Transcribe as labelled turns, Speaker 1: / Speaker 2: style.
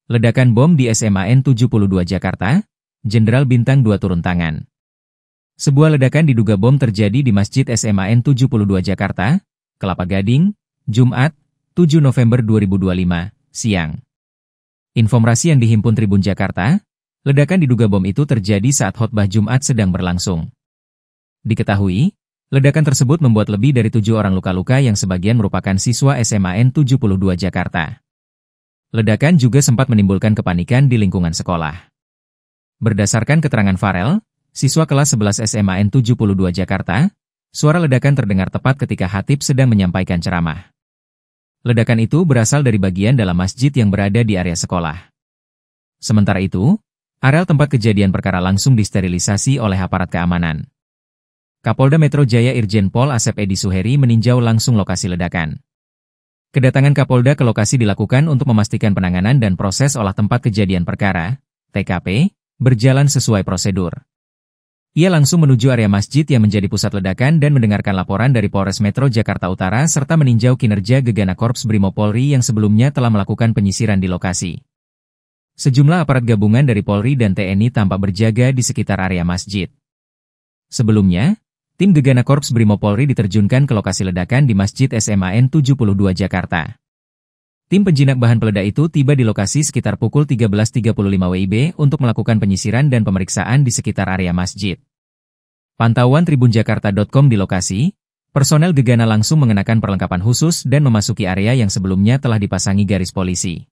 Speaker 1: Ledakan bom di SMAN 72 Jakarta, Jenderal Bintang 2 turun tangan. Sebuah ledakan diduga bom terjadi di Masjid SMAN 72 Jakarta, Kelapa Gading, Jumat, 7 November 2025, siang. Informasi yang dihimpun Tribun Jakarta, ledakan diduga bom itu terjadi saat khotbah Jumat sedang berlangsung. Diketahui, ledakan tersebut membuat lebih dari 7 orang luka-luka yang sebagian merupakan siswa SMAN 72 Jakarta. Ledakan juga sempat menimbulkan kepanikan di lingkungan sekolah. Berdasarkan keterangan Farel, siswa kelas 11 SMAN 72 Jakarta, suara ledakan terdengar tepat ketika khatib sedang menyampaikan ceramah. Ledakan itu berasal dari bagian dalam masjid yang berada di area sekolah. Sementara itu, areal tempat kejadian perkara langsung disterilisasi oleh aparat keamanan. Kapolda Metro Jaya Irjen Pol Asep Edi Suheri meninjau langsung lokasi ledakan. Kedatangan Kapolda ke lokasi dilakukan untuk memastikan penanganan dan proses olah tempat kejadian perkara, TKP, berjalan sesuai prosedur. Ia langsung menuju area masjid yang menjadi pusat ledakan dan mendengarkan laporan dari Polres Metro Jakarta Utara serta meninjau kinerja Gegana Korps Brimob Polri yang sebelumnya telah melakukan penyisiran di lokasi. Sejumlah aparat gabungan dari Polri dan TNI tampak berjaga di sekitar area masjid. Sebelumnya, tim Gegana Korps Brimob Polri diterjunkan ke lokasi ledakan di Masjid SMAN 72 Jakarta. Tim penjinak bahan peledak itu tiba di lokasi sekitar pukul 13.35 WIB untuk melakukan penyisiran dan pemeriksaan di sekitar area masjid. Pantauan tribunjakarta.com di lokasi, personel Gegana langsung mengenakan perlengkapan khusus dan memasuki area yang sebelumnya telah dipasangi garis polisi.